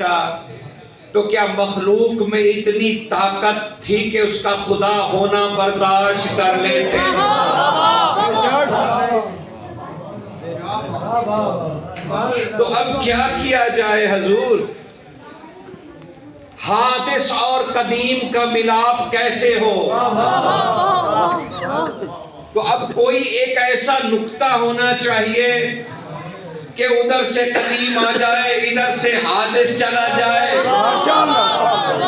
دیکھتا تو کیا مخلوق میں اتنی طاقت تھی کہ اس کا خدا ہونا برداشت کر لیتے؟ تو اب کیا کیا جائے حضور؟ حادث اور قدیم کا ملاپ کیسے ہو؟ تو اب کوئی ایک ایسا نقطہ ہونا چاہیے کہ ادھر سے قدیم آ جائے، ادھر سے حادث چلا جائے،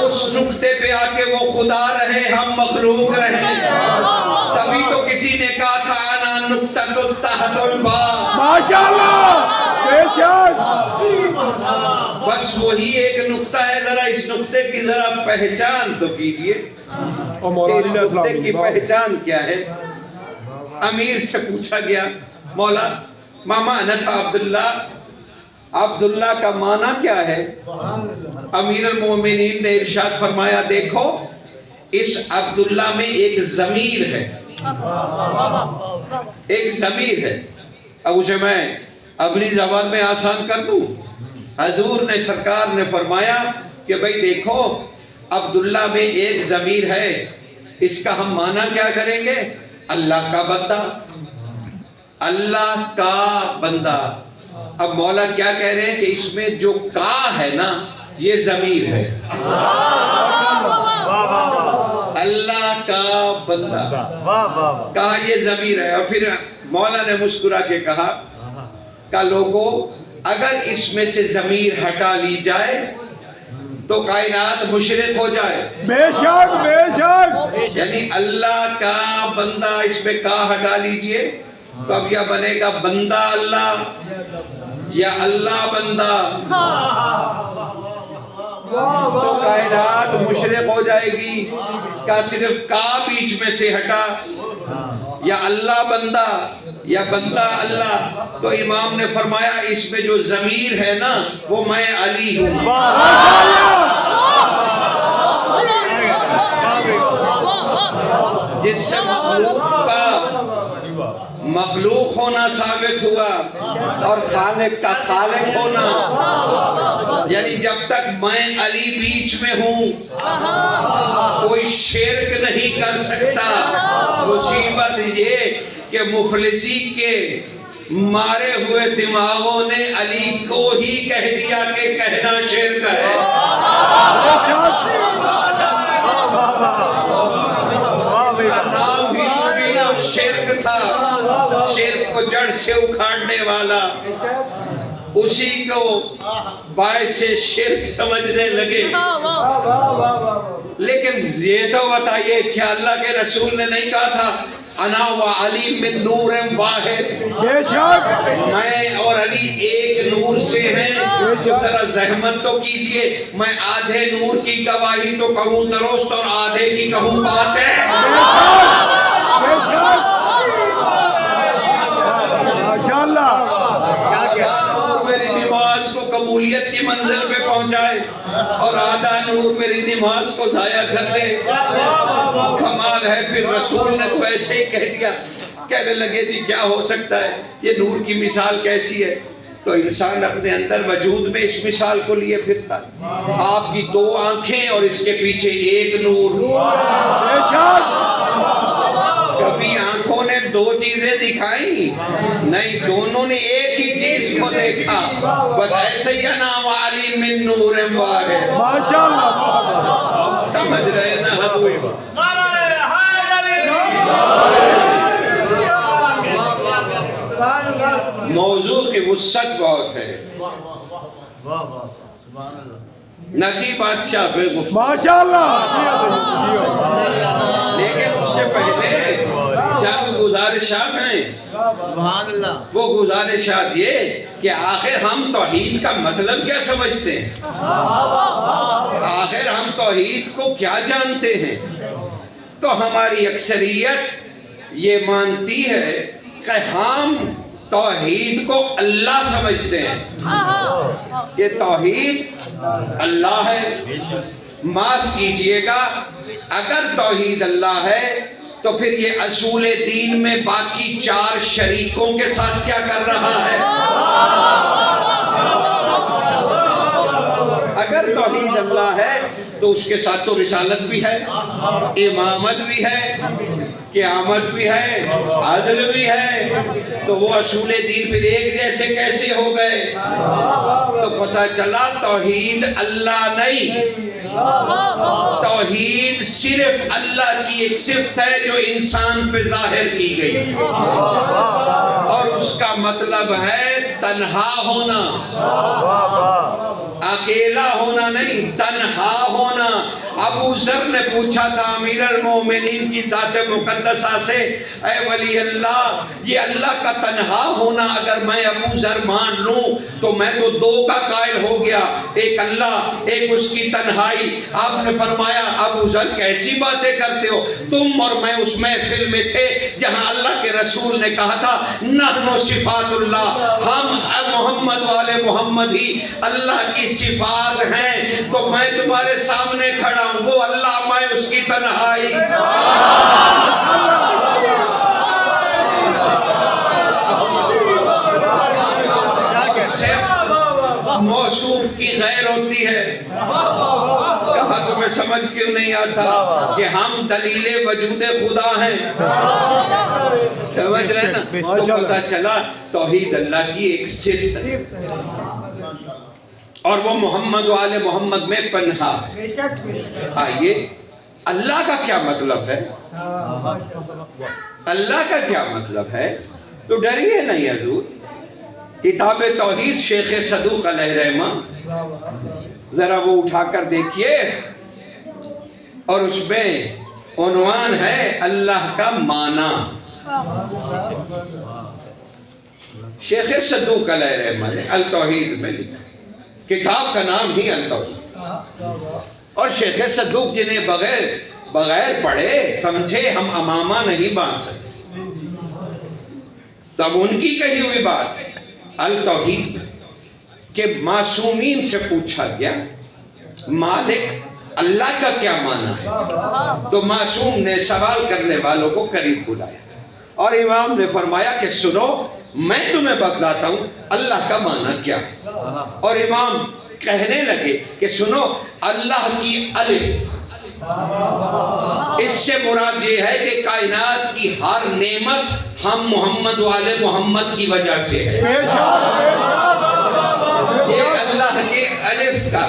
اس نقطے پہ آ کے وہ خدا رہے، ہم مخلوق رہیں۔ تبھی تو کسی نے کہا تھا انا نقطۃ تحت الباب۔ ماشاءاللہ، بے شک۔ بس وہی ایک نقطہ ہے، ذرا اس نقطے کی ذرا پہچان تو کیجئے کہ اس نقطے کی پہچان کیا ہے۔ امیر سے پوچھا گیا، مولا ما معنی تھا عبداللہ، عبداللہ کا معنی کیا ہے؟ امیر المومنین نے ارشاد فرمایا، دیکھو اس عبداللہ میں ایک ضمیر ہے، ایک ضمیر ہے۔ اب اسے میں اپنی زبان میں آسان کر دوں؟ حضور نے سرکار نے فرمایا کہ بھئی دیکھو عبداللہ میں ایک ضمیر ہے، اس کا ہم معنی کیا کریں گے؟ اللہ کا بندہ، اللہ کا بندہ۔ اب مولا کیا کہہ رہے ہیں کہ اس میں جو کا ہے نا، یہ ضمیر ہے، اللہ کا بندہ، کہا یہ ضمیر ہے۔ اور پھر مولا نے مسکرا کے کہا کہ لوگوں اگر اس میں سے ضمیر ہٹا لی جائے تو کائنات مشرق ہو جائے۔ بے شک، بے شک۔ یعنی اللہ کا بندہ، اس میں کا ہٹا لیجئے تو اب یا بنے گا بندہ اللہ یا اللہ بندہ، تو کائنات مشرق ہو جائے گی۔ کیا صرف کا بیچ میں سے ہٹا، یا اللہ بندہ یا بندہ اللہ؟ تو امام نے فرمایا اس میں جو ضمیر ہے نا، وہ میں علی ہوں۔ جس سے مخلوق ہونا ثابت ہوا اور خالق کا خالق ہونا۔ یعنی جب تک میں علی بیچ میں ہوں کوئی شرک نہیں کر سکتا۔ مصیبت یہ کہ مفلسی کے مارے ہوئے دماغوں نے علی کو ہی کہہ دیا کہ کہنا شرک ہے۔ اس کا نام ہی مبین الشرک تھا، شرک کو جڑ سے اکھاڑنے والا۔ اسی کو باعث شرک سمجھنے لگے۔ لیکن یہ تو بتائیے کیا اللہ کے رسول نے نہیں کہا تھا انا و علی من نور واحد؟ بے شک۔ میں اور علی ایک نور سے ہیں۔ تو ذرا زحمت تو کیجئے، میں آدھے نور کی گواہی تو کہوں درست اور آدھے کی کہوں باطل۔ بے شک۔ ماشاءاللہ۔ آدھا نور میری نماز کو قبولیت کی منزل پہ پہنچائے اور آدھا نور میری نماز کو ضائع کر دے۔ کمال ہے۔ پھر رسول نے تو ایسے ہی کہہ دیا، کہنے لگے جی کیا ہو سکتا ہے، یہ نور کی مثال کیسی ہے؟ تو انسان اپنے اندر وجود میں اس مثال کو لیے پھرتا، آپ کی دو آنکھیں اور اس کے پیچھے ایک نور۔ بے شک۔ کبھی آنکھوں نے دو چیزیں دکھائی نہیں، دونوں نے ایک ہی چیز کو دیکھا۔ بس ایسے ہی انا و علی من نور واحد۔ ماشاءاللہ۔ سمجھ رہے نا حضور؟ موضوع کی وسعت بہت ہے۔ نقی بادشاہ پہ گفتگو، ماشاءاللہ۔ لیکن اس سے پہلے چند گزارشات ہیں۔ وہ گزارشات یہ کہ آخر ہم توحید کا مطلب کیا سمجھتے ہیں، آخر ہم توحید کو کیا جانتے ہیں؟ تو ہماری اکثریت یہ مانتی ہے کہ ہم توحید کو اللہ سمجھتے ہیں۔ یہ توحید اللہ ہے۔ معاف کیجئے گا، اگر توحید اللہ ہے تو پھر یہ اصول دین میں باقی چار شریکوں کے ساتھ کیا کر رہا ہے؟ اگر توحید اللہ ہے تو اس کے ساتھ تو رسالت بھی ہے، امامت بھی ہے، قیامت بھی ہے، عدل بھی ہے، تو وہ اصول دین پھر ایک جیسے کیسے ہو گئے؟ تو پتہ چلا توحید اللہ نہیں، توحید صرف اللہ کی ایک صفت ہے جو انسان پہ ظاہر کی گئی، اور اس کا مطلب ہے تنہا ہونا، اکیلا ہونا نہیں، تنہا ہونا۔ ابو ذر نے پوچھا تھا امیر المومنین کی ذات مقدسہ سے، اے ولی اللہ، یہ اللہ کا تنہا ہونا اگر میں ابو ذر مان لوں تو میں تو دو کا قائل ہو گیا، ایک اللہ ایک اس کی تنہائی۔ آپ نے فرمایا ابو ذر کیسی باتیں کرتے ہو، تم اور میں اس محفل میں تھے جہاں اللہ کے رسول نے کہا تھا نحن صفات اللہ، ہم محمد والے محمد ہی اللہ کی صفات ہیں، تو میں تمہارے سامنے کھڑا ہوں، وہ اللہ میں اس کی تنہائی۔ موصوف کی غیر ہوتی ہے، کہا تمہیں سمجھ کیوں نہیں آتا کہ ہم دلیل وجود خدا ہیں، سمجھ رہے نا؟ تو پتہ چلا توحید اللہ کی ایک صفت ہے، اور وہ محمد و آل محمد میں پنہا ہے۔ آئیے اللہ کا کیا مطلب ہے؟ اللہ کا کیا مطلب ہے؟ تو ڈریے نہیں حضور، کتاب توحید شیخ صدوق علیہ رحمہ ذرا وہ اٹھا کر دیکھیے، اور اس میں عنوان ہے اللہ کا معنی۔ شیخ صدوق علیہ رحمہ نے التوحید میں لکھا، کتاب کا نام ہی التوحید، اور شیخ صدوق جنہیں بغیر پڑھے سمجھے ہم امامہ نہیں باندھ سکتے، تب ان کی کہی ہوئی بات ہے التوحید میں کہ معصومین سے پوچھا گیا مالک اللہ کا کیا معنی ہے، تو معصوم نے سوال کرنے والوں کو قریب بلایا اور امام نے فرمایا کہ سنو میں تمہیں بتلاتا ہوں اللہ کا معنی کیا ہے، اور امام کہنے لگے کہ سنو اللہ کی الف، اس سے مراد یہ ہے کہ کائنات کی ہر نعمت ہم محمد والے محمد کی وجہ سے ہے، یہ اللہ کے الف کا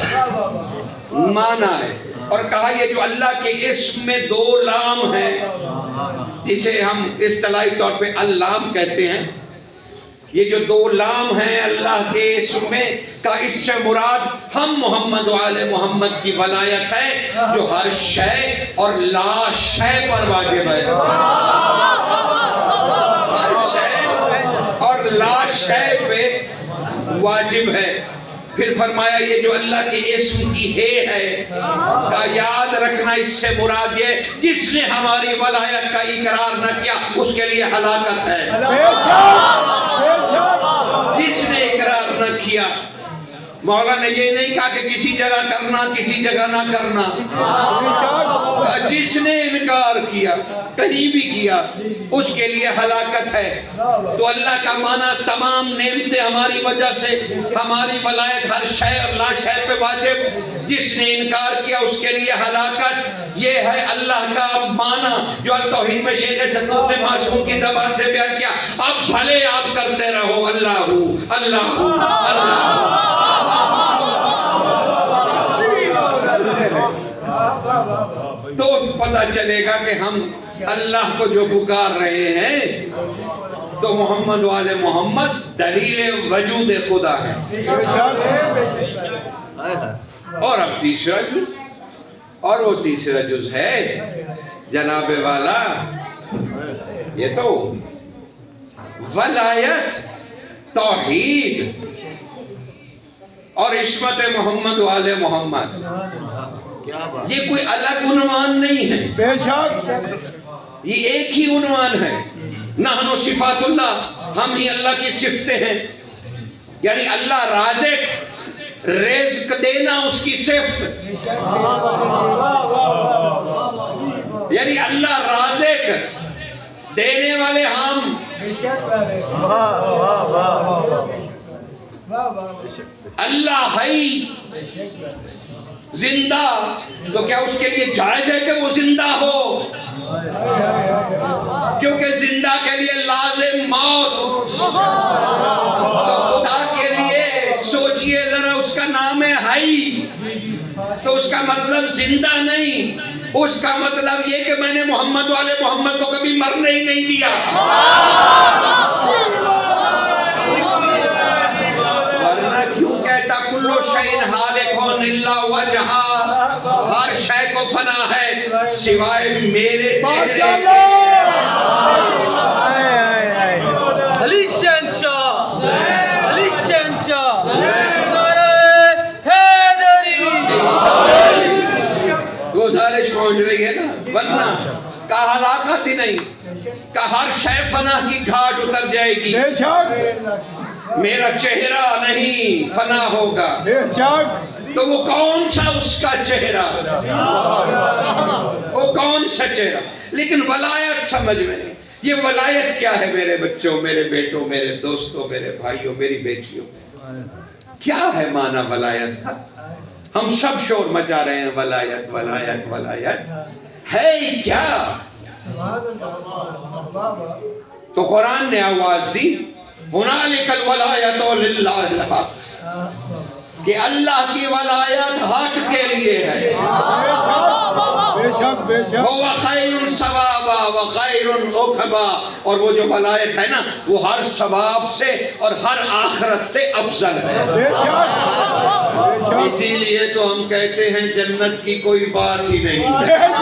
معنی ہے۔ اور کہا یہ جو اللہ کے اسم میں دو لام ہیں جسے ہم اصطلاحی طور پہ اللام کہتے ہیں، یہ جو دو لام ہیں اللہ کے اسم میں کا، اس سے مراد ہم محمد وآل محمد کی ولایت ہے جو ہر شے اور لا شے پر واجب ہے، ہر شے اور لا شے پہ واجب ہے۔ پھر فرمایا یہ جو اللہ کے اسم کی ہے کا یاد رکھنا، اس سے مراد یہ جس نے ہماری ولایت کا اقرار نہ کیا اس کے لیے ہلاکت ہے، جس نے اقرار نہ کیا۔ مولا نے یہ نہیں کہا کہ کسی جگہ کرنا کسی جگہ نہ کرنا، جس نے انکار کیا کہیں بھی کیا اس کے لیے ہلاکت ہے۔ تو اللہ کا معنی تمام نعمتیں ہماری وجہ سے، ہماری ولایت ہر شے اور لا شے پہ واجب، جس نے انکار کیا اس کے لیے ہلاکت، یہ ہے اللہ کا معنی جو التوحید میں شیخ صدوق نے معصوم کی زبان سے بیان کیا۔ اب بھلے آپ کرتے رہو اللہ اللہ اللہ، تو پتہ چلے گا کہ ہم اللہ کو جو پکار رہے ہیں تو محمد والے محمد دلیل وجود خدا ہے۔ اور اب تیسرا جز، اور وہ تیسرا جز ہے جناب والا، یہ تو ولایت، توحید اور عصمت محمد والے محمد، یہ کوئی الگ عنوان نہیں ہے، بے شک یہ ایک ہی عنوان ہے۔ نحن صفات اللہ، ہم ہی اللہ کی صفتیں ہیں، یعنی اللہ رازق، رزق دینا اس کی صفت، یعنی اللہ رازق، دینے والے ہم، اللہ ہے زندہ، تو کیا اس کے لیے جائز ہے کہ وہ زندہ ہو؟ کیونکہ زندہ کے لیے لازم موت، تو خدا کے لیے سوچئے ذرا، اس کا نام ہے حی، تو اس کا مطلب زندہ نہیں، اس کا مطلب یہ کہ میں نے محمد والے محمد کو کبھی مرنے ہی نہیں دیا۔ ورنہ کیوں کہتا کلو شیء ہالک الا وجہہ، ہر شے کو فنا ہے سوائے میرے چہرے کے۔ علی شہنشاہ، علی شہنشاہ، نعرہ حیدری۔ گزارش پہنچ رہی ہے نا، ورنہ کا ہلاکت ہی نہیں، کا ہر شے فنا کی گھاٹ اتر جائے گی، بے شک میرا چہرہ نہیں فنا ہوگا۔ بے شک تو وہ کون سا اس کا چہرہ، وہ کون سا چہرہ؟ لیکن ولایت سمجھ میں نہیں۔ یہ ولایت کیا ہے میرے بچوں، میرے بیٹوں، میرے دوستوں، میرے بھائیوں، میری بیٹیوں؟ کیا ہے معنی ولایت کا؟ ہم سب شور مچا رہے ہیں ولایت ولایت ولایت، ہے ہی کیا؟ تو قرآن نے آواز دی ہنالک الولایت للہ الحق، کہ اللہ کی ولایت حق کے لیے ہے۔ بے شک بے شک وہ خیر ثوابا و خیر عقبا، اور وہ جو ولایت ہے نا وہ ہر ثواب سے اور ہر آخرت سے افضل ہے۔ بے شک بے شک اسی لیے تو ہم کہتے ہیں جنت کی کوئی بات ہی نہیں بے ہے، شک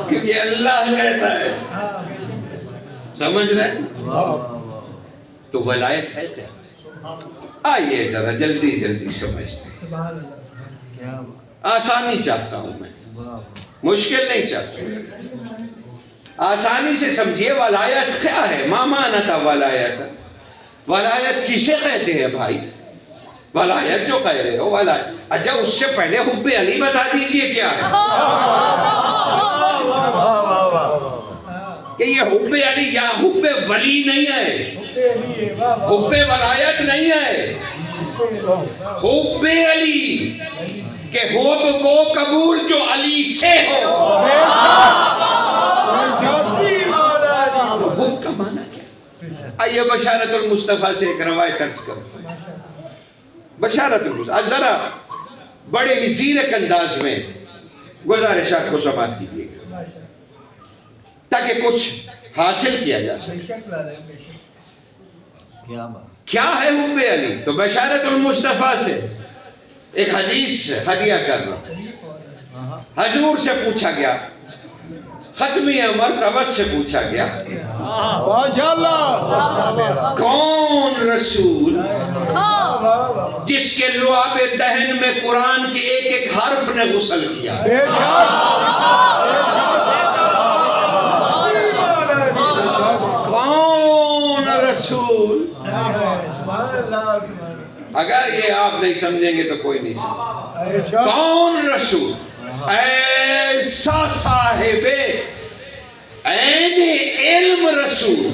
کیونکہ اللہ کہتا ہے۔ سمجھ رہے ہیں؟ تو ولایت ہے کیا؟ آئیے ذرا جلدی جلدی سمجھتے ہیں۔ آسانی چاہتا ہوں میں، مشکل نہیں چاہتا، آسانی سے سمجھیے ولایت کیا ہے۔ ما معنی تھا ولایت؟ ولایت کسے کہتے ہیں بھائی؟ ولایت جو کہہ رہے ہو ولایت، اچھا اس سے پہلے حب علی بتا دیجئے کیا ہے، کہ یہ حب علی یا حب ولی نہیں ہے، حب ولایت نہیں ہے، حب علی، کہ حب کو قبول جو علی سے ہو۔ تو حب کا معنی کیا؟ آئیے بشارت المصطفیٰ سے ایک روایت عرض کرو۔ بشارت المصطفیٰ ذرا بڑے ہی زیرک انداز میں گزارشات کو سماعت کیجیے گا تاکہ کچھ حاصل کیا جا سکے۔ کیا ہے حب علی؟ تو بشارت المصطفیٰ سے ایک حدیث ہدیہ کرنا۔ حضور سے پوچھا گیا، ختمی مرتبت سے پوچھا گیا، ماشاءاللہ کون رسول جس کے لعاب دہن میں قرآن کے ایک ایک حرف نے غسل کیا؟ بے کون رسول؟ اگر یہ آپ نہیں سمجھیں گے تو کوئی نہیں سمجھے۔ کون رسول؟ ایسا صاحب عین علم رسول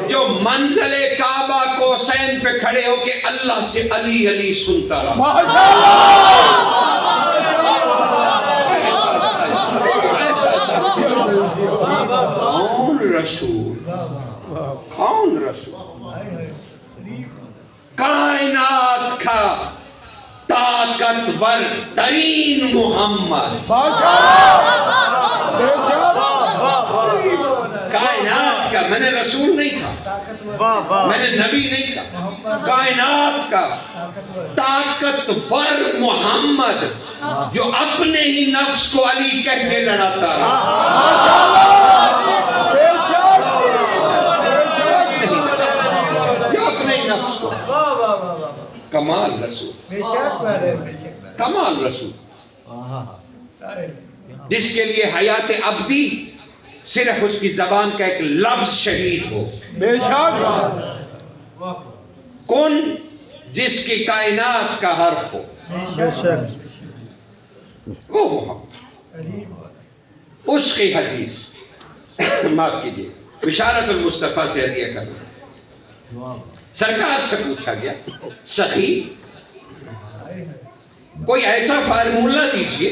جو منزل کعبہ کوسین پہ کھڑے ہو کے اللہ سے علی علی سنتا رہا۔ کون رسول؟ کون رسول؟ کائنات کا طاقتور ترین محمد، کائنات کا، میں نے رسول نہیں کہا، میں نے نبی نہیں کہا، کائنات کا طاقتور محمد جو اپنے ہی نفس کو علی کہہ کے لڑاتا رہا، جو اپنے ہی نفس کو۔ کمال رسول، کمال رسول، جس کے لیے حیات ابدی صرف اس کی زبان کا ایک لفظ شہید ہو۔ بے شک کون؟ جس کی کائنات کا حرف ہو، وہ محمد۔ اس کی حدیث معاف کیجیے، بشارت المصطفیٰ سے ہدیہ کرنا. سرکار سے پوچھا گیا سخی کوئی ایسا فارمولہ دیجئے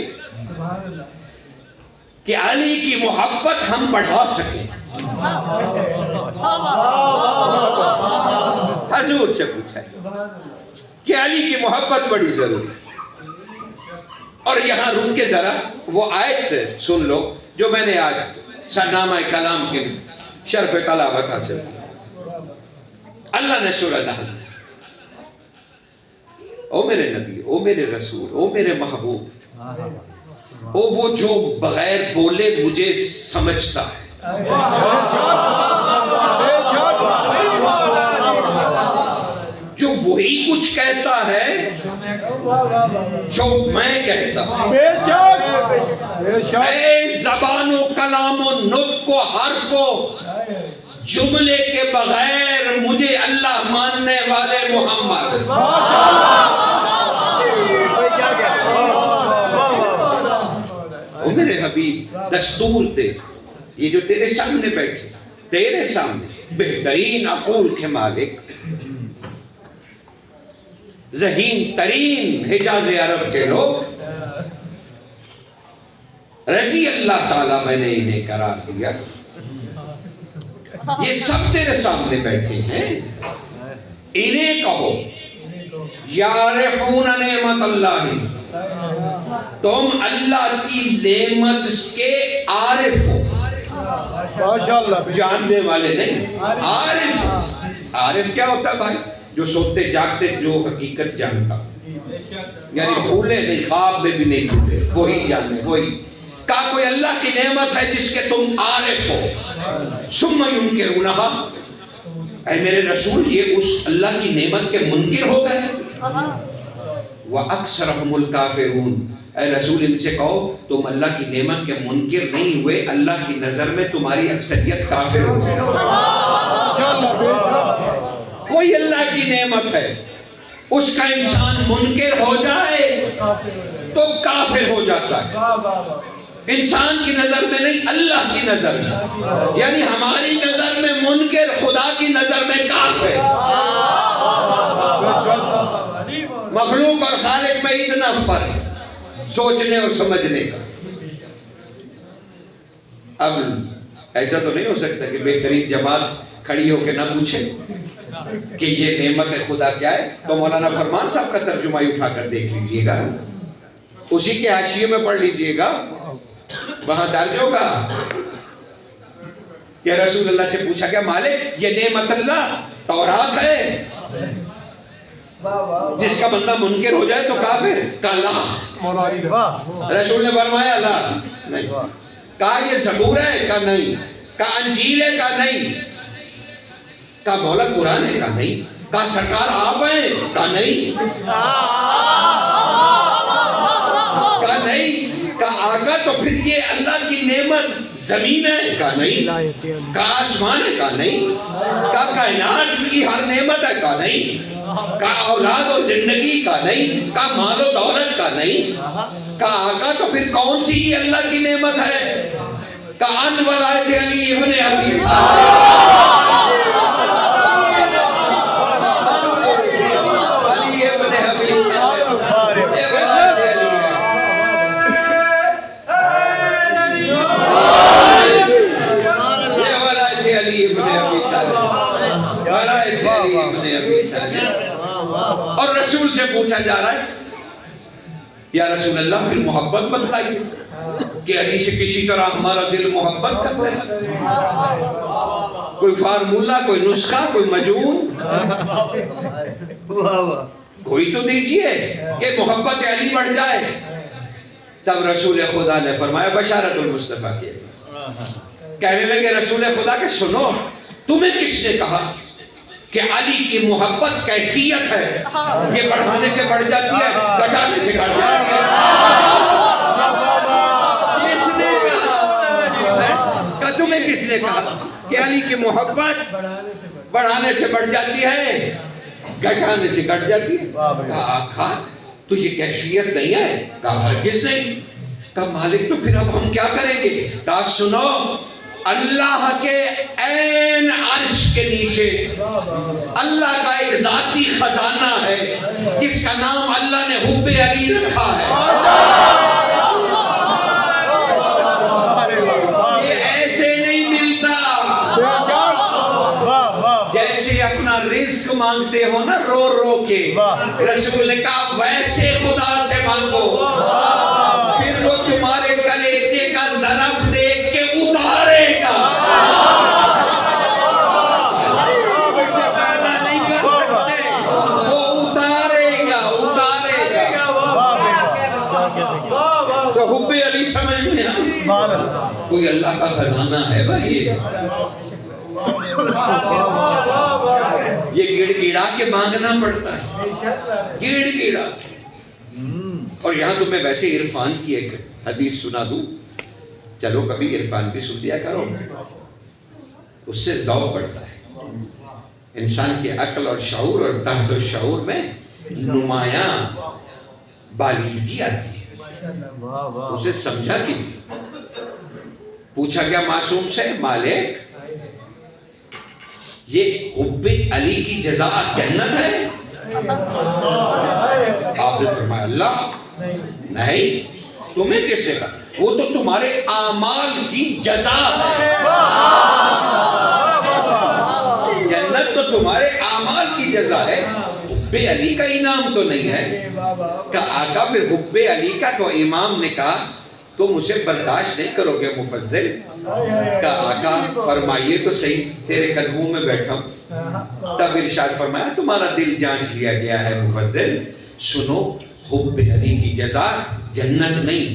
کہ علی کی محبت ہم بڑھا سکیں. حضور سے پوچھا کہ علی کی محبت بڑی ضروری. اور یہاں رک کے ذرا وہ آیت سے سن لو جو میں نے آج سرنامہ کلام کے شرف تلاوت حاصل کیا. اللہ نے سورہ نحل میں او میرے نبی، او میرے رسول، او میرے محبوب، او وہ جو بغیر بولے مجھے سمجھتا ہے، جو وہی کچھ کہتا ہے جو میں کہتا ہوں. اے زبان و کلام و نطق و حرف و جملے کے بغیر مجھے اللہ ماننے والے محمد. او میرے حبیب دستور دے، یہ جو تیرے سامنے بیٹھے، تیرے سامنے بہترین عقول کے مالک، ذہین ترین حجاز عرب کے لوگ، رضی اللہ تعالیٰ میں نے انہیں قرار دیا، یہ سب تیرے سامنے بیٹھے ہیں. انہیں کہو یارحون نعمت اللہ، تم اللہ کی نعمت کے عارف ہو. ماشاءاللہ جاننے والے نہیں، عارف. عارف کیا ہوتا ہے بھائی؟ جو سوتے جاگتے جو حقیقت جانتا، یعنی بھولے نہیں، خواب میں بھی نہیں بھولے، وہی جانے. وہی کہا کوئی اللہ کی نعمت ہے جس کے تم عارف ہو. ثم ينکرونہا، اے میرے رسول یہ اس اللہ کی نعمت کے منکر ہو گئے. وَأَكْثَرُهُمُ الْكَافِرُونَ، اے رسول ان سے کہو تم اللہ کی نعمت کے منکر نہیں ہوئے، اللہ کی نظر میں تمہاری اکثریت کافر ہو گئی. کوئی اللہ کی نعمت ہے اس کا انسان منکر ہو جائے تو کافر ہو جاتا ہے. انسان کی نظر میں نہیں، اللہ کی نظر میں. یعنی ہماری نظر میں منکر، خدا کی نظر میں کافر. مخلوق اور خالق میں اتنا فرق سوچنے اور سمجھنے کا. اب ایسا تو نہیں ہو سکتا کہ بہترین جماعت کھڑی ہو کے نہ پوچھے کہ یہ نعمت خدا کیا ہے. تو مولانا فرمان صاحب کا ترجمہ ہی اٹھا کر دیکھ لیجئے گا، اسی کے حاشیے میں پڑھ لیجئے گا، وہاں درج ہوگا کہ رسول اللہ سے پوچھا گیا مالک یہ نعمت اللہ تورات ہے جس کا بندہ منکر ہو جائے تو کافر؟ کہا لا. رسول نے فرمایا لا نہیں. کہا یہ زبور ہے؟ کہا نہیں. کہا انجیل ہے؟ کہا نہیں. کہا مولا قرآن ہے؟ کہا نہیں. کہا سرکار آپ ہیں؟ کہا نہیں. کہا نہیں. کہا آقا تو پھر یہ اللہ کی نعمت زمین ہے؟ کہا نہیں. کہا آسمان ہے؟ کہا نہیں. کہا کائنات کی ہر نعمت ہے؟ کہا نہیں. کہا اولاد اور زندگی؟ کہا نہیں. کہا مال و دولت؟ کہا نہیں. کہا آقا تو پھر کون سی یہ اللہ کی نعمت ہے؟ کہا ان ولایت علی ابن ابی اور رسول سے پوچھا جا رہا ہے یا رسول اللہ پھر محبت بتلائیے کہ علی سے کسی طرح ہمارا دل محبت کر رہا ہے. کوئی فارمولہ، کوئی نسخہ، کوئی مجون کوئی تو دیجئے کہ محبت علی بڑھ جائے. تب رسول خدا نے فرمایا بشارت المصطفیٰ کی. کہنے لگے رسول خدا کہ سنو تمہیں کس نے کہا کہ علی کی محبت کیفیت ہے، یہ بڑھانے سے بڑھ جاتی ہے، گھٹانے سے گھٹ جاتی ہے. کس نے کہا؟ کہ تمہیں کس نے کہا کہ علی کی محبت بڑھانے سے بڑھ جاتی ہے، گھٹانے سے گھٹ جاتی ہے؟ کہا آقا تو یہ کیفیت نہیں ہے. کہا ہرگز نہیں. کہا مالک تو پھر اب ہم کیا کریں گے؟ کہا سنو اللہ کے عین عرش کے نیچے اللہ کا ایک ذاتی خزانہ ہے جس کا نام اللہ نے حب علی رکھا ہے. یہ ایسے نہیں ملتا. جیسے اپنا رزق مانگتے ہو نا رو رو کے, رسول نے کہا ویسے خدا سے مانگو, پھر وہ تمہارے کلیجے کا ظرف دیکھ کے اتارے گا. اسے پیدا نہیں کر سکتے, وہ اتارے گا. تو حب علی سمجھ میں کوئی اللہ کا خزانہ ہے بھائی. یہ گڑ گڑا کے مانگنا پڑتا ہے, گڑ گڑا کے. اور یہاں تمہیں ویسے عرفان کی ایک حدیث سنا دوں, چلو کبھی عرفان بھی سن لیا کرو, اس سے ذوق بڑھتا ہے. انسان کے عقل اور شعور اور تحت الشعور میں نمایاں بالیدگی آتی ہے. اسے سمجھا کیجیے. پوچھا گیا معصوم سے, مالک یہ حب علی کی جزا جنت ہے؟ آپ نے فرمایا اللہ نہیں. تمہیں کس نے کہا؟ وہ تو تمہارے اعمال کی جزا ہے. جنت تو تمہارے اعمال کی جزا ہے, حب علی کا انعام تو نہیں ہے. کہ آقا پھر حب علی کا تو امام نے کہا تم اسے برداشت نہیں کرو گے مفضل. کہ آقا فرمائیے تو صحیح, تیرے قدموں میں بیٹھا ہوں. تب ارشاد فرمایا تمہارا دل جانچ لیا گیا ہے مفضل. سنو, حب علی کی جزا جنت نہیں,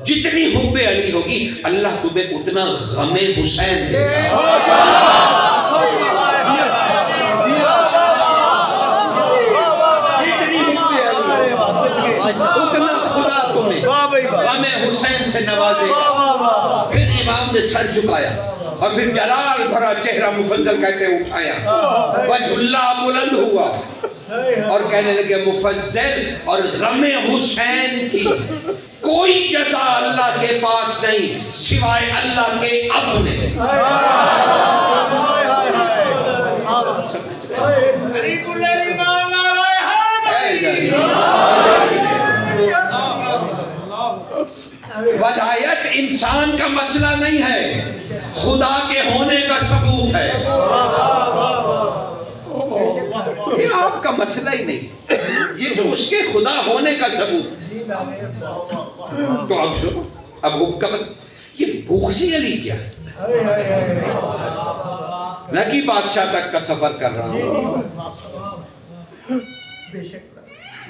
جتنی حب علی ہوگی اللہ تمہیں اتنا غم حسین دے گا. اتنا خدا تمہیں غم حسین سے نوازے گا. پھر امام نے سر جھکایا اور پھر جلال بھرا چہرہ مفضل کہتے اٹھایا, وجہ اللہ بلند ہوا اور کہنے لگے مفضل اور غم حسین کی کوئی جزا اللہ کے پاس نہیں سوائے اللہ کے اپنے. ولایت انسان کا مسئلہ نہیں ہے, خدا کے ہونے کا ثبوت ہے. یہ آپ کا مسئلہ ہی نہیں, یہ تو اس کے خدا ہونے کا ثبوت. تو اب سنو, اب حکم یہ بغض علی کیا ہے؟ نہ کہ بادشاہ تک کا سفر کر رہا ہوں.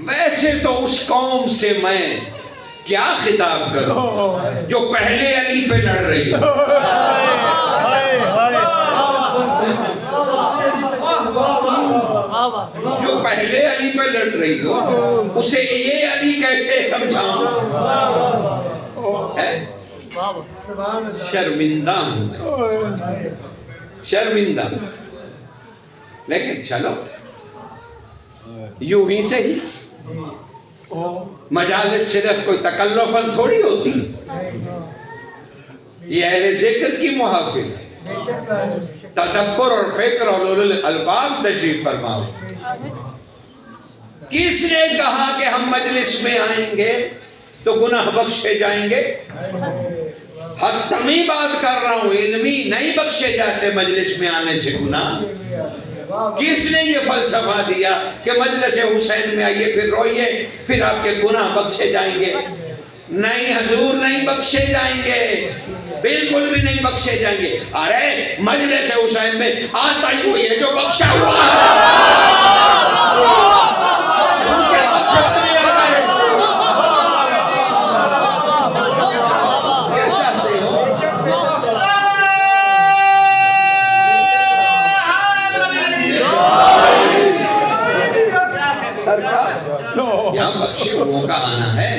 ویسے تو اس قوم سے میں کیا خطاب کروں جو پہلے علی پہ لڑ رہی ہے. جو پہلے علی پہ لڑ رہی ہو اسے یہ علی کیسے سمجھاؤں؟ شرمندہ ہوں, شرمندہ. لیکن چلو یوں ہی سے ہی مجالس صرف کوئی تکلفاً تھوڑی ہوتی, یہ اہل ذکر کی محافل ہے. تدبر اور فکر اور اولو الالباب تشریف فرماؤ. کس نے کہا کہ ہم مجلس میں آئیں گے تو گناہ بخشے جائیں گے؟ حتمی بات کر رہا ہوں, علمی نہیں بخشے جاتے مجلس میں آنے سے گناہ. کس نے یہ فلسفہ دیا کہ مجلس حسین میں آئیے پھر روئیے پھر آپ کے گناہ بخشے جائیں گے؟ نہیں حضور, نہیں بخشے جائیں گے, بالکل بھی نہیں بخشے جائیں گے. ارے مجلس حسین میں آتا ہی وہی ہے جو بخشا ہوا ہے. یہاں بخشے ہوئے کا آنا ہے,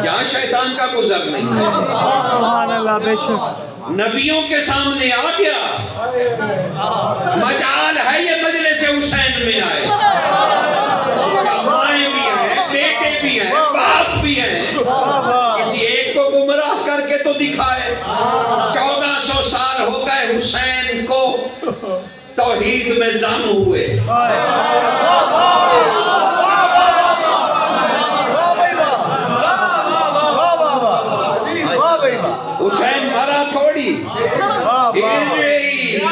یہاں شیطان کا گزر نہیں ہے. سبحان اللہ, بے شک نبیوں کے سامنے آ گیا, مجال ہے یہ مجلس حسین میں آئے. مائیں بھی ہیں, بیٹے بھی ہیں, باپ بھی ہیں, کسی ایک کو گمراہ کر کے تو دکھائے. 1400 سال میں زانو ہوئے. حسین مرا تھوڑی,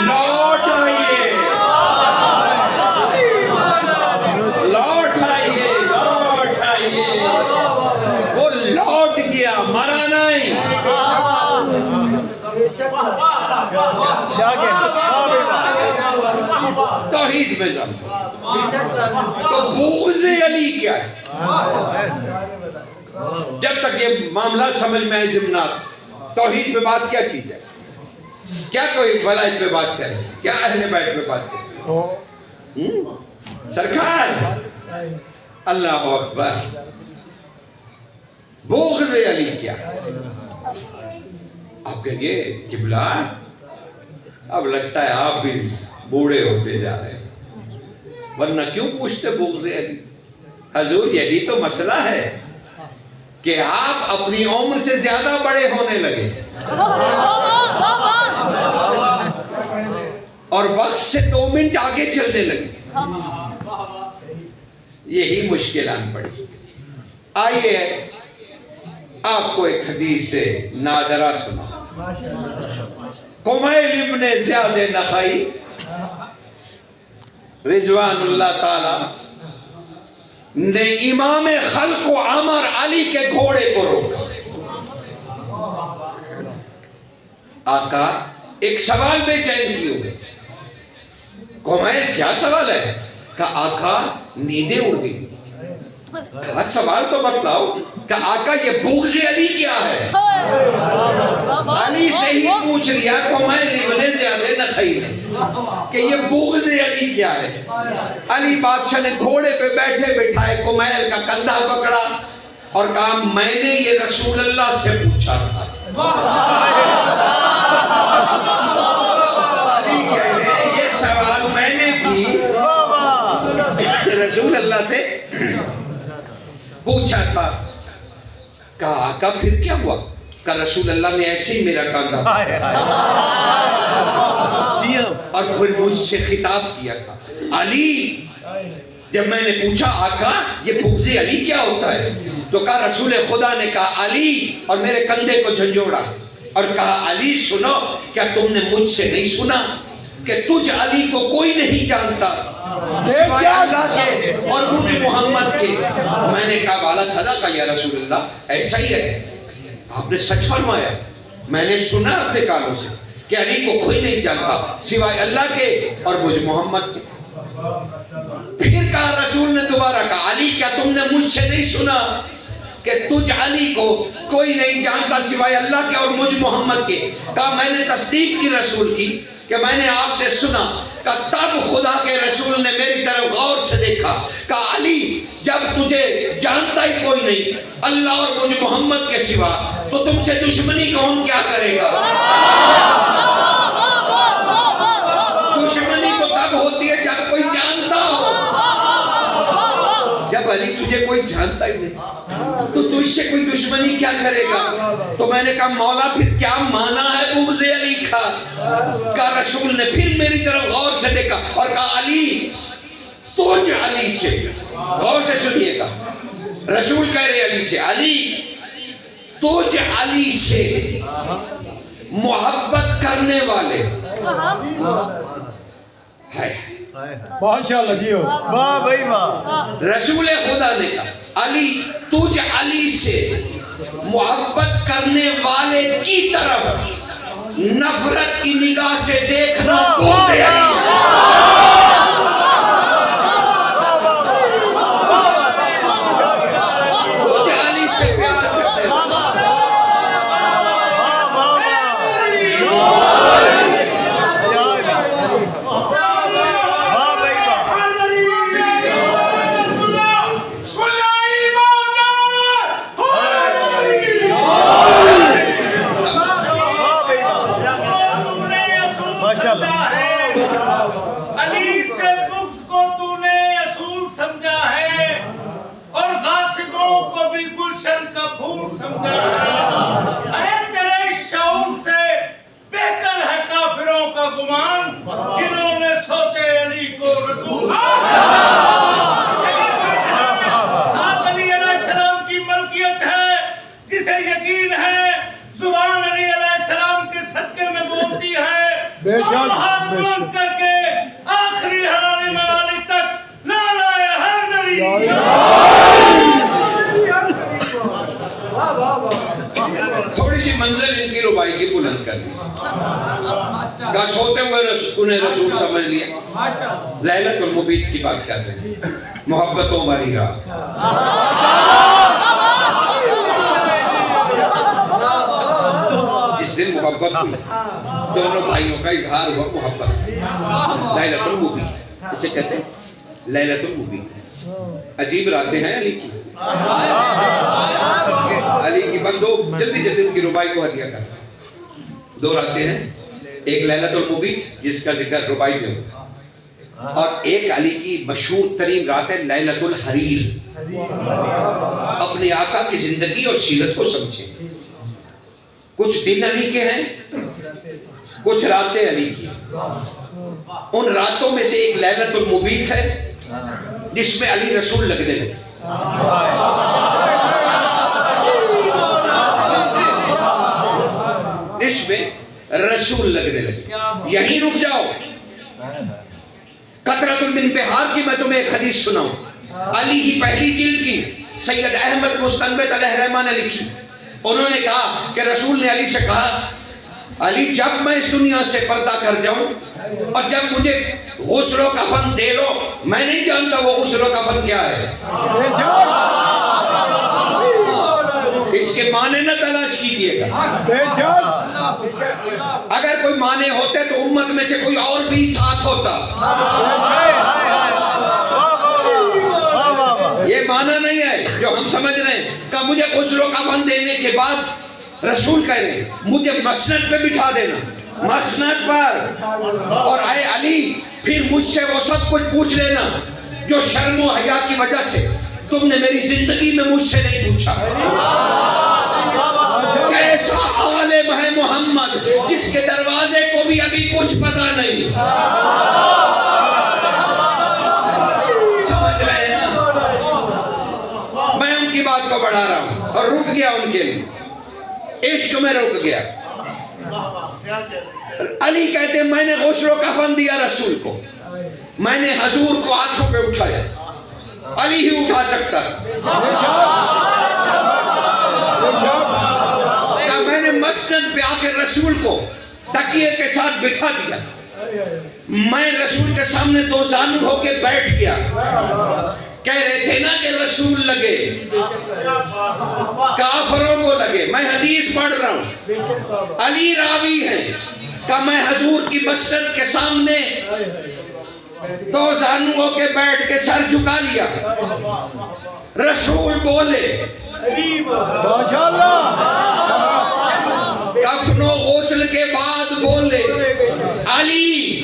لوٹ آئیے, لوٹ آئیے, لوٹ آئیے. وہ لوٹ گیا, مرا نہیں. توحید میں زم. تو بغض علی کیا ہے؟ جب تک یہ معاملہ سمجھ میں آئے ضمنات, توحید پہ بات کیا کی جائے, کیا کوئی ولایت پہ بات کرے, کیا اہل بیت پہ بات کرے. سرکار اللہ اکبر, بغض علی کیا. آپ کہیں گے قبلہ اب لگتا ہے آپ بھی بوڑھے ہوتے جا رہے ہیں, ورنہ کیوں پوچھتے بغض علی. حضور یہی تو مسئلہ ہے کہ آپ اپنی عمر سے زیادہ بڑے ہونے لگے اور وقت سے 2 منٹ آگے چلنے لگے. یہی مشکلات پڑی. آئیے آپ کو ایک حدیث سے نادرہ سنا. قمیل ابن زیاد نخعی رضوان اللہ تعالی نے امام خلق و عمر علی کے گھوڑے کو روکا. آقا ایک سوال بے چین کی ہوئے. قمیل کیا سوال ہے؟ کہا آقا نیندیں اڑ گئی. کہا سوال تو بتلاؤ. کہا آقا یہ بغض علی کیا ہے؟ علی سے ہی پوچھ لیا قمیل ابن زیاد نخعی نے کہ یہ بغض علی کیا ہے. علی بادشاہ نے گھوڑے پہ بیٹھے بٹھائے قمیل کا کندھا پکڑا اور کہا میں نے یہ رسول اللہ سے پوچھا تھا. علی کہہ رہے ہیں یہ سوال میں نے بھی رسول اللہ سے پوچھا تھا. کہا آقا پھر کیا ہوا؟ کہا رسول اللہ نے ایسے ہی میرا کندھا اور پھر مجھ سے خطاب کیا تھا. علی, جب میں نے پوچھا آقا یہ بغض علی کیا ہوتا ہے, تو کہا رسول خدا نے کہا علی, اور میرے کندھے کو جھنجھوڑا اور کہا علی سنو, کیا تم نے مجھ سے نہیں سنا کہ تجھ علی کو کوئی نہیں جانتا سوائے اللہ کے اور مجھ محمد کے. میں نے کہا والا صدق یا رسول اللہ, ایسا ہی ہے, آپ نے سچ فرمایا. میں نے سنا اپنے کانوں سے کہ علی کو کوئی نہیں جانتا سوائے اللہ کے اور مجھ محمد کے. پھر کہا رسول نے دوبارہ کہا علی کیا تم نے مجھ سے نہیں سنا کہ تجھ علی کو کوئی نہیں جانتا سوائے اللہ کے اور مجھ محمد کے. کہا میں نے تصدیق کی رسول کی کہ میں نے آپ سے سنا. کہا تب خدا کے رسول نے میری طرف غور سے دیکھا. کہا علی جب تجھے جانتا ہی کوئی نہیں اللہ اور مجھ محمد کے سوا تو تم سے دشمنی کون کیا کرے گا؟ دشمنی تو تب ہوتی ہے جب کوئی جانتا ہو. جب علی تجھے کوئی جانتا ہی نہیں تو تجھ سے کوئی دشمنی کیا کرے گا؟ تو میں نے کہا مولا پھر کیا مانا ہے بغض علی کا؟ کہا رسول نے پھر میری طرف غور سے دیکھا اور کہا علی تجھ علی سے, غور سے سنیے گا, رسول کہہ رہے علی سے, علی تجھ علی سے محبت کرنے والے ہے. ماشاءاللہ جی ہو, واہ بھائی واہ. رسول خدا نے کہا علی تجھ علی سے محبت کرنے والے کی طرف نفرت کی نگاہ سے دیکھنا بغض علی ہے. تجھ علی سے پیار کرنے والے علی سے بغض کو تو نے اصول سمجھا ہے اور غاصبوں کو بھی گلشن کا پھول سمجھا ہے. ارے تیرے شعور سے بہتر ہے کافروں کا گمان جنہوں نے سوتے علی علی علیہ السلام کی ملکیت ہے جسے یقین ہے زبان علی علیہ السلام کے صدقے میں بولتی ہے بے شک، اور ہاتھ بے بلند شک۔ کر کے آخری حلالی موالی تک نعرہ حیدری تھوڑی سی منزل ان کی ربائی کی بلند کر دی کہا سوتے ہوئے انہیں رسول سمجھ لیا لیلۃ المبیت کی بات کر رہے ہیں محبتوں والی رات جس دن محبت ہوئی دونوں بھائیوں کا اظہار ہوا محبت لیلۃ المبیت اسے کہتے ہیں لیلۃ المبیت عجیب راتیں ہیں علی کی علی کی بس دو جلدی جلدی ان کی ربائی کو ہدیہ کر دو راتیں ہیں ایک لیلۃ المبیت جس کا ذکر ربائی میں ہوتا اور ایک علی کی مشہور ترین رات ہے لیلۃ الحریر اپنے آقا کی زندگی اور سیرت کو سمجھیں کچھ دن علی کے ہیں کچھ راتیں علی کی ان راتوں میں سے ایک لیلۃ المبیت ہے جس میں علی رسول لگنے لگے جس میں رسول لگنے لگے یہیں رک جاؤ قطرۃ من بہار کی میں تمہیں ایک حدیث سناؤں علی کی پہلی جلد کی سید احمد مستنبت علیہ الرحمہ نے لکھی انہوں نے کہا کہ رسول نے علی سے کہا علی جب میں اس دنیا سے پردہ کر جاؤں اور جب مجھے غسل و کفن دے لو میں نہیں جانتا وہ غسل و کفن کیا ہے اس کے معنی نہ تلاش کیجئے گا اگر کوئی معنی ہوتے تو امت میں سے کوئی اور بھی ساتھ ہوتا یہ معنی نہیں ہے جو ہم سمجھ رہے ہیں کہ مجھے غسل و کفن دینے کے بعد رسول کہہ رہے ہیں مجھے مسند پہ بٹھا دینا مسند پر اور اے علی پھر مجھ سے وہ سب کچھ پوچھ لینا جو شرم و حیا کی وجہ سے تم نے میری زندگی میں مجھ سے نہیں پوچھا کیسا عالم ہے محمد جس کے دروازے کو بھی ابھی کچھ پتا نہیں سمجھ رہے ہیں نا میں ان کی بات کو بڑھا رہا ہوں اور رک گیا ان کے لیے عشق میں رک گیا علی کہتے ہیں میں نے غسل و کفن دیا رسول کو میں نے حضور کو ہاتھوں پہ اٹھایا علی ہی اٹھا سکتا تھا کہ میں نے مسجد پہ آ کے رسول کو تکیے کے ساتھ بٹھا دیا میں رسول کے سامنے دو زانو ہو کے بیٹھ گیا کہہ رہے تھے نا کہ رسول لگے کافروں کو لگے میں حدیث پڑھ رہا ہوں علی راوی ہے کہ میں حضور کی مسجد کے سامنے دو زانوؤں کے بیٹھ کے سر جھکا لیا رسول بولے کفن و غسل کے بعد بولے علی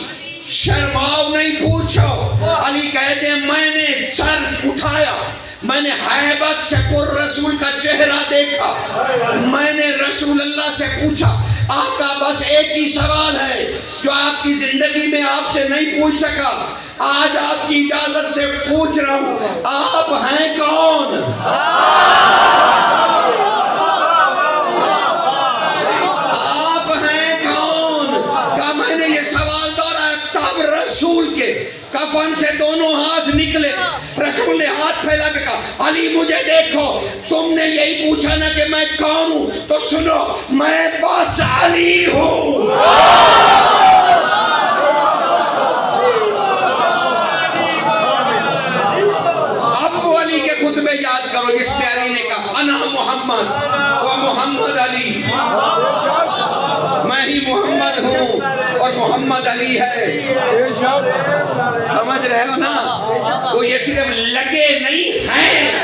شرماؤ نہیں پوچھو علی کہتے ہیں میں نے سر اٹھایا میں نے حیبت سے پر رسول کا چہرہ دیکھا میں نے رسول اللہ سے پوچھا آقا بس ایک ہی سوال ہے جو آپ کی زندگی میں آپ سے نہیں پوچھ سکا آج آپ کی اجازت سے پوچھ رہا ہوں آپ ہیں کون آپ ہیں کون کہا میں نے یہ سوال دہرایا تب رسول کے کفن سے دونوں ہاتھ نکلے رسول نے ہاتھ پھیلا کے کہا علی مجھے دیکھو تم نے یہی پوچھا نا کہ میں کون ہوں تو سنو میں بس علی ہوں اب وہ علی کے خطبے یاد کرو جس میں علی نے کہا انا محمد و محمد علی میں ہی محمد ہوں اور محمد علی ہے سمجھ رہے ہو نا وہ یہ صرف لگے نہیں ہیں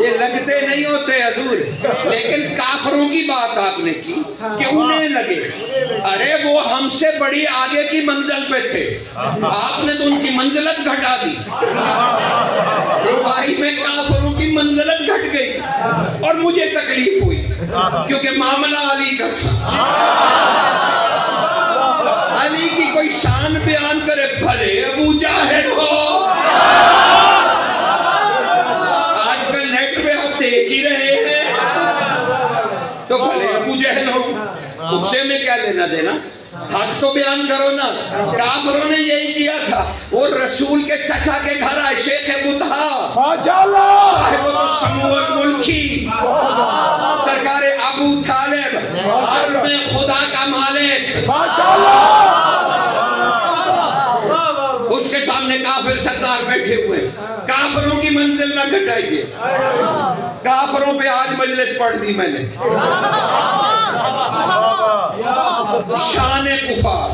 یہ لگتے نہیں ہوتے حضور، لیکن کافروں کی بات آپ نے کی کہ انہیں لگے، ارے وہ ہم سے بڑی آگے کی منزل پہ تھے، آپ نے تو ان کی منزلت گھٹا دی۔ رباعی میں کافروں کی منزلت گھٹ گئی اور مجھے تکلیف ہوئی کیونکہ معاملہ علی کا تھا۔ علی کی کوئی شان بیان کرے، بھلے ابو جہل ہو، آج کل نیٹ پہ آپ دیکھ ہی رہے ہیں، تو بھلے ابو جہل ہو، اس سے میں کیا لینا دینا، حق تو بیان کرو نا۔ کافروں نے یہی کیا تھا، وہ رسول کے چچا کے گھر آئے، شیخ بطحا صاحب السموت ملکی، سرکار ابو طالب حرم خدا کا مالک، اس کے سامنے کافر سردار بیٹھے ہوئے، کافروں کی منزل نہ گھٹائیے۔ کافروں پہ آج مجلس پڑھ دی میں نے، شان کفار۔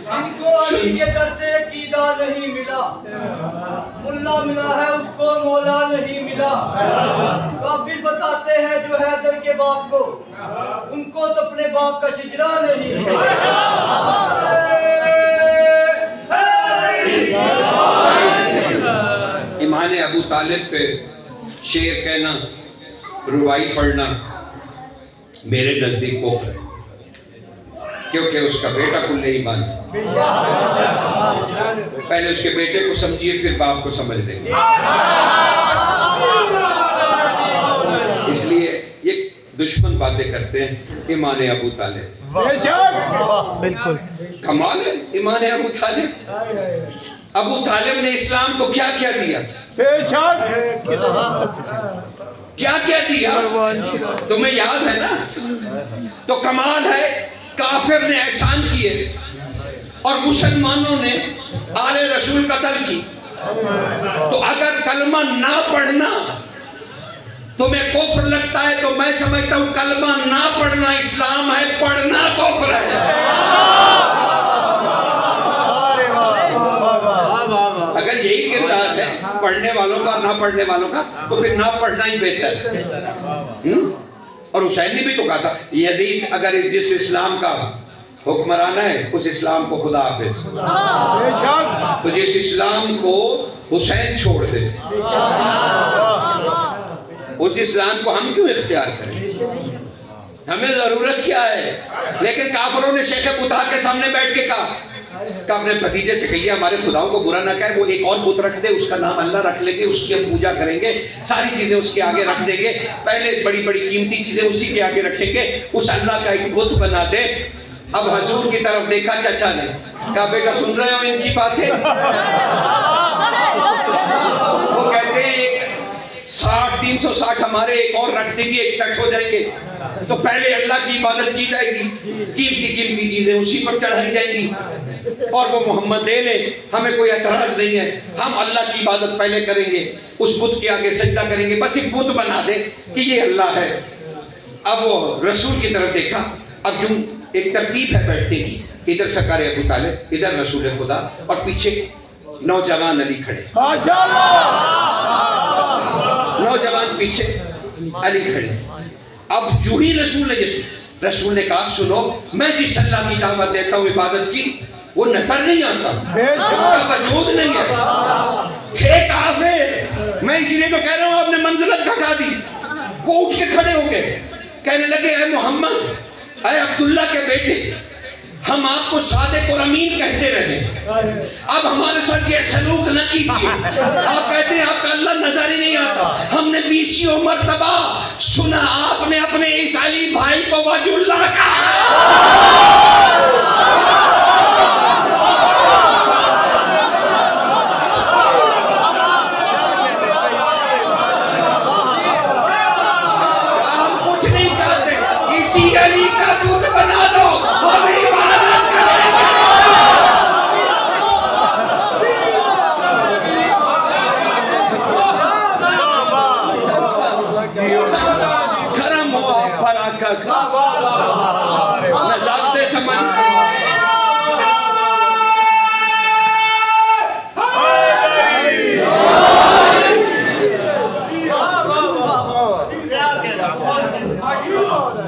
ان کو علی کے در سے عقیدہ نہیں ملا، ملا ملا ہے اس کو مولا نہیں ملا۔ کافر بتاتے ہیں جو حیدر کے باپ کو، ان کو تو اپنے باپ کا شجرا نہیں ملا۔ ایمان ابو طالب پہ شعر کہنا، رباعی پڑھنا میرے نزدیک کفر ہے، کیونکہ اس کا بیٹا کل ایمان ہے۔ پہلے اس کے بیٹے کو سمجھیے پھر باپ کو سمجھ لیں گے۔ اس لیے یہ دشمن باتیں کرتے ہیں ایمان ابو طالب، بالکل کمال ہے ایمان ابو طالب۔ ابو طالب نے اسلام کو کیا کیا دیا، کیا کیا دیا، تمہیں یاد ہے نا؟ تو کمال ہے، کافر نے احسان کیے اور مسلمانوں نے آل رسول قتل کی، تو اگر کلمہ نہ پڑھنا تمہیں کفر لگتا ہے تو میں سمجھتا ہوں کلمہ نہ پڑھنا اسلام ہے، پڑھنا کفر ہے۔ اگر یہی کردار ہے پڑھنے والوں کا نہ پڑھنے والوں کا، تو پھر نہ پڑھنا ہی بہتر ہے۔ اور حسین نے بھی تو کہا تھا، یزید اگر جس اسلام کا حکمران ہے اس اسلام کو خدا حافظ، تو جس اسلام کو حسین چھوڑ دے اس اسلام کو ہم کیوں اختیار کریں، ہمیں ضرورت کیا ہے؟ لیکن کافروں نے شیخ بطحا کے سامنے بیٹھ کے کہا کہ اپنے بھتیجے سے کہیے ہمارے خداؤں کو برا نہ کہے، وہ ایک اور بت رکھ دے، اس کا نام اللہ رکھ لیں گے، اس کی ہم پوجا کریں گے، ساری چیزیں اس کے آگے رکھ دیں گے، پہلے بڑی بڑی قیمتی چیزیں اسی کے آگے رکھیں گے، اس اللہ کا ایک بت بنا دے۔ اب حضور کی طرف دیکھا چچا نے، کہا بیٹا سن رہے ہو ان کی باتیں؟ وہ کہتے ہیں 360 ہمارے ایک اور رکھ دیجیے، 61 ہو جائیں گے، تو پہلے اللہ کی عبادت کی جائے گی، قیمتی چیزیں اسی پر چڑھائی جائیں گی، اور وہ محمد لے لیں، ہمیں کوئی اعتراض نہیں ہے، ہم اللہ کی عبادت پہلے کریں گے، اس بت کے آگے سجدہ کریں گے، بس ایک بت بنا دے کہ یہ اللہ ہے۔ اب وہ رسول کی طرف دیکھا، اب جو ایک ترتیب ہے بیٹھنے کی، ادھر سرکار ابو طالب، ادھر رسول خدا، اور پیچھے نوجوان علی کھڑے، نوجوان پیچھے علی کھڑے۔ اب جو ہی رسول نے کہا سنو، میں جس اللہ کی دعوت دیتا ہوں عبادت کی، وہ نظر نہیں آتا، اس کا وجود نہیں ہے، تھے کافر، میں اسی لیے تو کہہ رہا ہوں آپ نے منزلت گھٹا دی۔ وہ اٹھ کے کھڑے ہو گئے، کہنے لگے اے محمد، اے عبداللہ کے بیٹے، ہم آپ کو صادق اور امین کہتے رہے، اب ہمارے ساتھ یہ سلوک نہ کیجیے۔ آپ کہتے ہیں آپ کا اللہ نظر ہی نہیں آتا، ہم نے 20 مرتبہ سنا آپ نے اپنے اس علی بھائی کو وجہ اللہ کہا۔ ہم کچھ نہیں چاہتے، اسی علی کا بت بنا دو، ہم عبادت کریں گے۔ کرم ہو آپ پر آقا کا،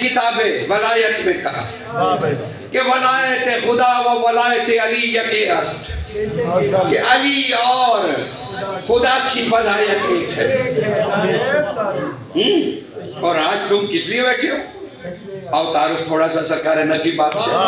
کتاب ولایت میں کہا کہ ولایت خدا و ولایت علی یکے است، کہ علی اور خدا کی ولایت ایک ہے۔ اور آج تم کس لیے بیٹھے ہو؟ آؤ تعارف تھوڑا سا سرکار نقی بادشاہ